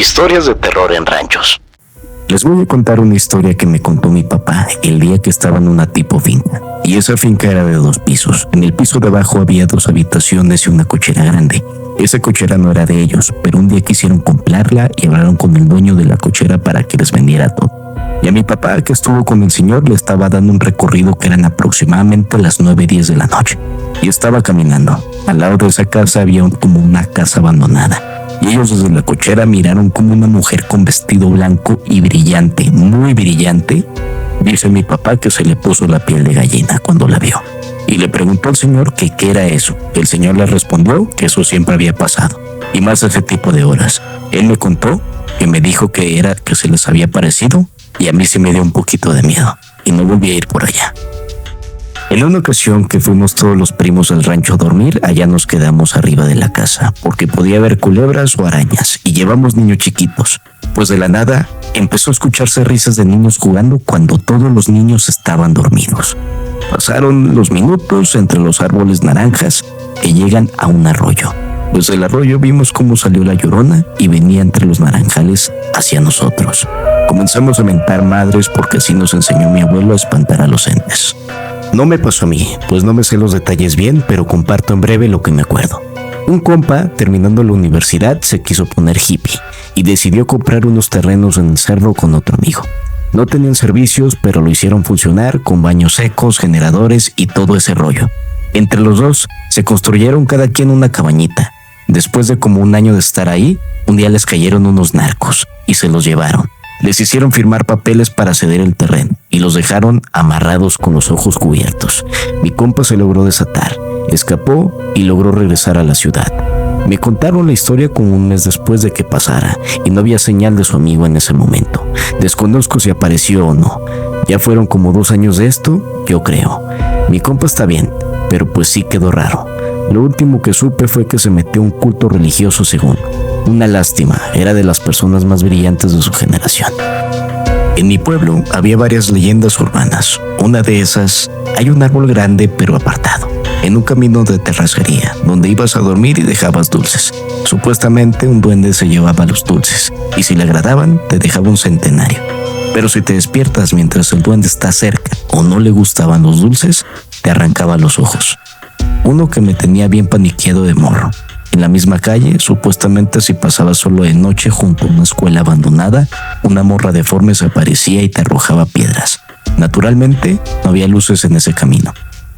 Historias de terror en ranchos. Les voy a contar una historia que me contó mi papá el día que estaba en una tipo finca. Y esa finca era de 2 pisos. En el piso de abajo había 2 habitaciones y una cochera grande. Esa cochera no era de ellos, pero un día quisieron comprarla y hablaron con el dueño de la cochera para que les vendiera todo. Y a mi papá, que estuvo con el señor, le estaba dando un recorrido que eran aproximadamente las 9:10 de la noche. Y estaba caminando. Al lado de esa casa había como una casa abandonada. Y ellos desde la cochera miraron como una mujer con vestido blanco y brillante, muy brillante. Dice mi papá que se le puso la piel de gallina cuando la vio. Y le preguntó al señor que qué era eso. El señor le respondió que eso siempre había pasado. Y más ese tipo de horas. Él me contó que me dijo que era que se les había parecido. Y a mí sí me dio un poquito de miedo. Y no volví a ir por allá. En una ocasión que fuimos todos los primos al rancho a dormir, allá nos quedamos arriba de la casa, porque podía haber culebras o arañas, y llevamos niños chiquitos. Pues de la nada, empezó a escucharse risas de niños jugando cuando todos los niños estaban dormidos. Pasaron los minutos entre los árboles naranjas que llegan a un arroyo. Pues del arroyo vimos cómo salió la Llorona y venía entre los naranjales hacia nosotros. Comenzamos a mentar madres porque así nos enseñó mi abuelo a espantar a los entes. No me pasó a mí, pues no me sé los detalles bien, pero comparto en breve lo que me acuerdo. Un compa, terminando la universidad, se quiso poner hippie y decidió comprar unos terrenos en el cerro con otro amigo. No tenían servicios, pero lo hicieron funcionar con baños secos, generadores y todo ese rollo. Entre los dos, se construyeron cada quien una cabañita. Después de como un año de estar ahí, un día les cayeron unos narcos y se los llevaron. Les hicieron firmar papeles para ceder el terreno y los dejaron amarrados con los ojos cubiertos. Mi compa se logró desatar, escapó y logró regresar a la ciudad. Me contaron la historia como un mes después de que pasara y no había señal de su amigo en ese momento. Desconozco si apareció o no. Ya fueron como 2 años de esto, yo creo. Mi compa está bien, pero pues sí quedó raro. Lo último que supe fue que se metió a un culto religioso según. Una lástima, era de las personas más brillantes de su generación. En mi pueblo había varias leyendas urbanas. Una de esas, hay un árbol grande pero apartado, en un camino de terracería, donde ibas a dormir y dejabas dulces. Supuestamente un duende se llevaba los dulces, y si le agradaban, te dejaba un centenario. Pero si te despiertas mientras el duende está cerca o no le gustaban los dulces, te arrancaba los ojos. Uno que me tenía bien paniqueado de morro. En la misma calle, supuestamente si pasabas solo de noche junto a una escuela abandonada, una morra deforme se aparecía y te arrojaba piedras. Naturalmente, no había luces en ese camino.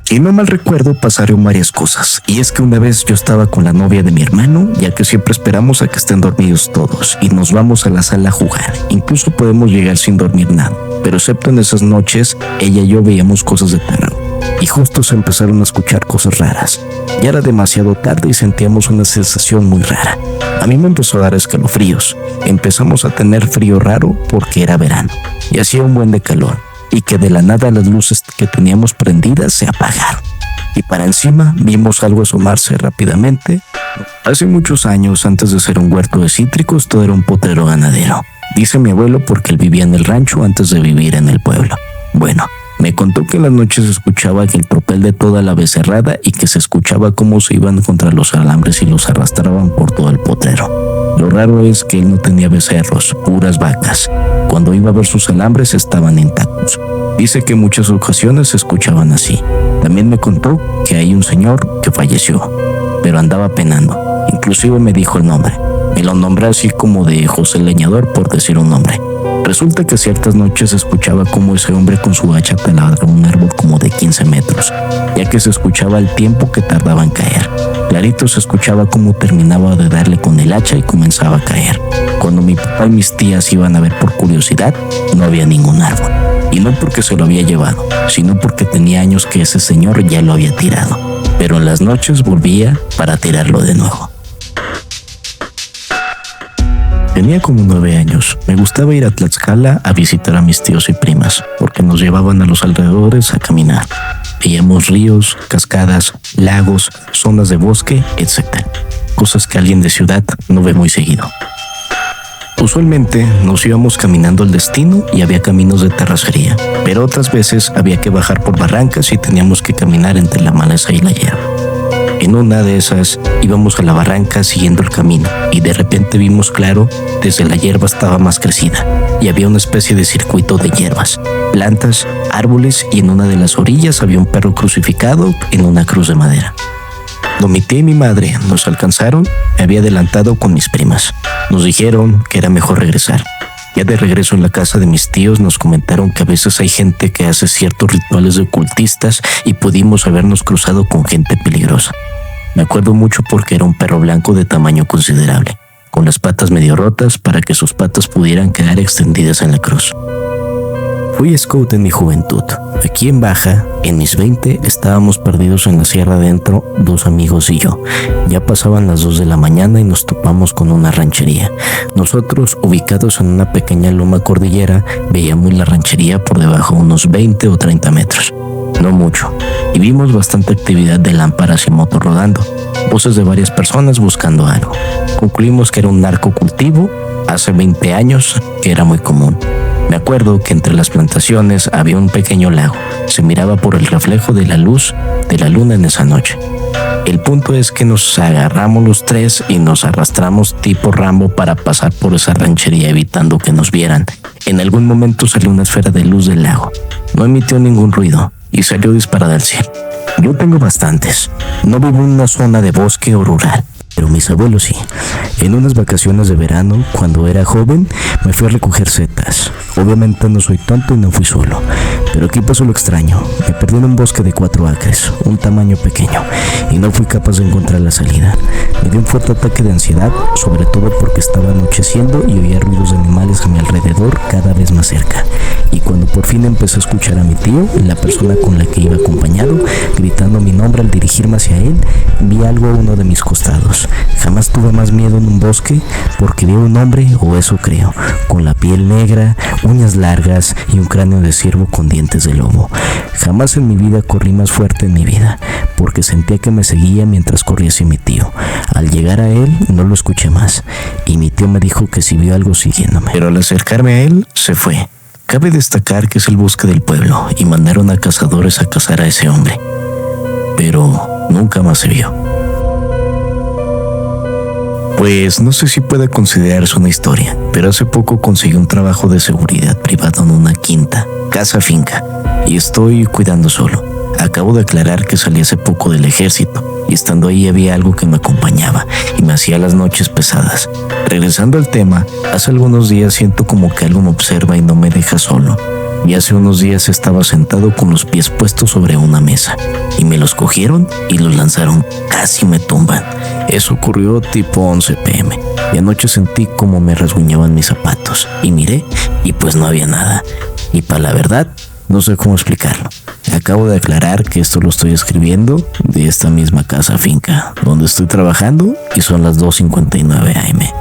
Si no mal recuerdo, pasaron varias cosas. Y es que una vez yo estaba con la novia de mi hermano, ya que siempre esperamos a que estén dormidos todos, y nos vamos a la sala a jugar. Incluso podemos llegar sin dormir nada, pero excepto en esas noches, ella y yo veíamos cosas de terror. Y justo se empezaron a escuchar cosas raras. Ya era demasiado tarde y sentíamos una sensación muy rara. A mí me empezó a dar escalofríos. Empezamos a tener frío raro porque era verano y hacía un buen de calor, y que de la nada las luces que teníamos prendidas se apagaron. Y para encima vimos algo asomarse rápidamente. Hace muchos años, antes de ser un huerto de cítricos, todo era un potrero ganadero. Dice mi abuelo porque él vivía en el rancho antes de vivir en el pueblo. Bueno, me contó que en las noches se escuchaba el tropel de toda la becerrada y que se escuchaba cómo se iban contra los alambres y los arrastraban por todo el potrero. Lo raro es que él no tenía becerros, puras vacas. Cuando iba a ver sus alambres estaban intactos. Dice que en muchas ocasiones se escuchaban así. También me contó que hay un señor que falleció, pero andaba penando. Inclusive me dijo el nombre. Me lo nombré así como de José Leñador, por decir un nombre. Resulta que ciertas noches escuchaba cómo ese hombre con su hacha taladraba un árbol como de 15 metros, ya que se escuchaba el tiempo que tardaba en caer. Clarito se escuchaba cómo terminaba de darle con el hacha y comenzaba a caer. Cuando mi papá y mis tías iban a ver por curiosidad, no había ningún árbol. Y no porque se lo había llevado, sino porque tenía años que ese señor ya lo había tirado. Pero en las noches volvía para tirarlo de nuevo. Tenía como 9 años. Me gustaba ir a Tlaxcala a visitar a mis tíos y primas, porque nos llevaban a los alrededores a caminar. Veíamos ríos, cascadas, lagos, zonas de bosque, etc. Cosas que alguien de ciudad no ve muy seguido. Usualmente nos íbamos caminando al destino y había caminos de terracería, pero otras veces había que bajar por barrancas y teníamos que caminar entre la maleza y la hierba. En una de esas íbamos a la barranca siguiendo el camino y de repente vimos claro, desde la hierba estaba más crecida y había una especie de circuito de hierbas, plantas, árboles y en una de las orillas había un perro crucificado en una cruz de madera. Cuando mi tía y mi madre nos alcanzaron, me había adelantado con mis primas. Nos dijeron que era mejor regresar. Ya de regreso en la casa de mis tíos nos comentaron que a veces hay gente que hace ciertos rituales de ocultistas y pudimos habernos cruzado con gente peligrosa. Me acuerdo mucho porque era un perro blanco de tamaño considerable, con las patas medio rotas para que sus patas pudieran quedar extendidas en la cruz. Fui scout en mi juventud. Aquí en Baja, en mis 20, estábamos perdidos en la sierra adentro, 2 amigos y yo. Ya pasaban las 2 de la mañana y nos topamos con una ranchería. Nosotros, ubicados en una pequeña loma cordillera, veíamos la ranchería por debajo unos 20 o 30 metros. No mucho. Y vimos bastante actividad de lámparas y motos rodando. Voces de varias personas buscando algo. Concluimos que era un narcocultivo hace 20 años, que era muy común. Me acuerdo que entre las plantaciones había un pequeño lago. Se miraba por el reflejo de la luz de la luna en esa noche. El punto es que nos agarramos los 3 y nos arrastramos tipo Rambo para pasar por esa ranchería evitando que nos vieran. En algún momento salió una esfera de luz del lago. No emitió ningún ruido y salió disparada al cielo. Yo tengo bastantes. No vivo en una zona de bosque o rural, pero mis abuelos sí. En unas vacaciones de verano, cuando era joven, me fui a recoger setas. Obviamente no soy tonto y no fui solo. Pero aquí pasó lo extraño. Me perdí en un bosque de 4 acres, un tamaño pequeño, y no fui capaz de encontrar la salida. Me dio un fuerte ataque de ansiedad, sobre todo porque estaba anocheciendo y oía ruidos de animales a mi alrededor cada vez más cerca. Y cuando por fin empecé a escuchar a mi tío, la persona con la que iba acompañado, gritando mi nombre al dirigirme hacia él, vi algo a uno de mis costados. Jamás tuve más miedo en un bosque porque vi un hombre, o eso creo, con la piel negra, uñas largas y un cráneo de ciervo con dientes de lobo. Jamás en mi vida corrí más fuerte en mi vida porque sentía que me seguía mientras corría hacia mi tío. Al llegar a él no lo escuché más y mi tío me dijo que si vio algo siguiéndome. Pero al acercarme a él, se fue. Cabe destacar que es el bosque del pueblo y mandaron a cazadores a cazar a ese hombre. Pero nunca más se vio. Pues no sé si pueda considerarse una historia, pero hace poco conseguí un trabajo de seguridad privado en una quinta, casa-finca, y estoy cuidando solo. Acabo de aclarar que salí hace poco del ejército, y estando ahí había algo que me acompañaba y me hacía las noches pesadas. Regresando al tema, hace algunos días siento como que algo me observa y no me deja solo. Y hace unos días estaba sentado con los pies puestos sobre una mesa y me los cogieron y los lanzaron, casi me tumban. Eso ocurrió tipo 11 p.m. y anoche sentí como me rasguñaban mis zapatos y miré y pues no había nada. Y para la verdad, no sé cómo explicarlo. Acabo de aclarar que esto lo estoy escribiendo de esta misma casa finca donde estoy trabajando y son las 2:59 a.m.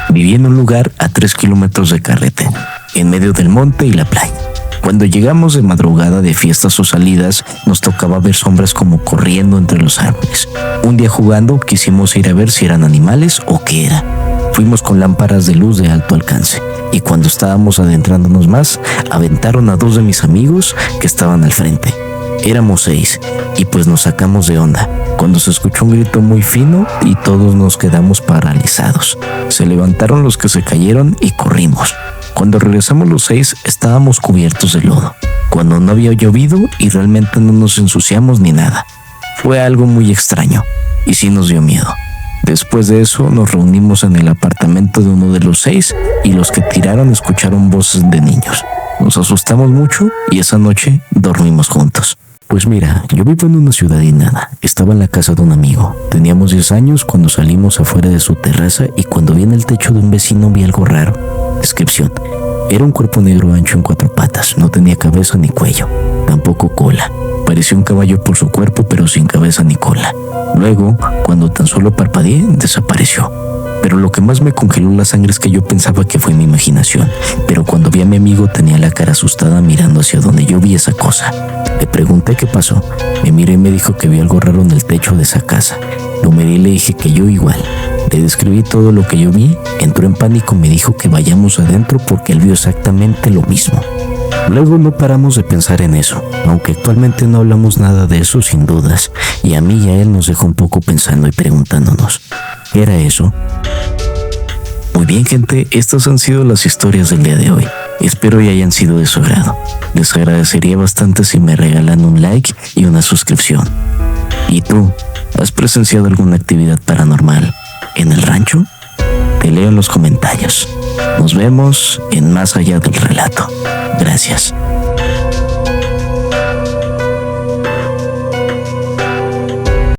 Viví en un lugar a 3 kilómetros de carretera, en medio del monte y la playa. Cuando llegamos de madrugada de fiestas o salidas, nos tocaba ver sombras como corriendo entre los árboles. Un día jugando quisimos ir a ver si eran animales o qué era. Fuimos con lámparas de luz de alto alcance y cuando estábamos adentrándonos más, aventaron a 2 de mis amigos que estaban al frente. Éramos 6 y pues nos sacamos de onda cuando se escuchó un grito muy fino y todos nos quedamos paralizados. Se levantaron los que se cayeron y corrimos. Cuando regresamos los 6 estábamos cubiertos de lodo, cuando no había llovido y realmente no nos ensuciamos ni nada. Fue algo muy extraño y sí nos dio miedo. Después de eso nos reunimos en el apartamento de uno de los 6 y los que tiraron escucharon voces de niños. Nos asustamos mucho y esa noche dormimos juntos. Pues mira, yo vivo en una ciudad y nada. Estaba en la casa de un amigo. Teníamos 10 años cuando salimos afuera de su terraza y cuando vi en el techo de un vecino vi algo raro. Descripción: era un cuerpo negro ancho en 4 patas. No tenía cabeza ni cuello, tampoco cola. Parecía un caballo por su cuerpo, pero sin cabeza ni cola. Luego, cuando tan solo parpadeé, desapareció. Pero lo que más me congeló la sangre es que yo pensaba que fue mi imaginación. Pero cuando vi a mi amigo tenía la cara asustada mirando hacia donde yo vi esa cosa. Le pregunté qué pasó. Me miró y me dijo que vio algo raro en el techo de esa casa. Lo miré y le dije que yo igual. Le describí todo lo que yo vi. Entró en pánico y me dijo que vayamos adentro porque él vio exactamente lo mismo. Luego no paramos de pensar en eso, aunque actualmente no hablamos nada de eso sin dudas, y a mí y a él nos dejó un poco pensando y preguntándonos, ¿qué era eso? Muy bien, gente, estas han sido las historias del día de hoy. Espero y hayan sido de su agrado. Les agradecería bastante si me regalan un like y una suscripción. ¿Y tú, has presenciado alguna actividad paranormal en el rancho? Te leo en los comentarios. Nos vemos en Más Allá del Relato. Gracias.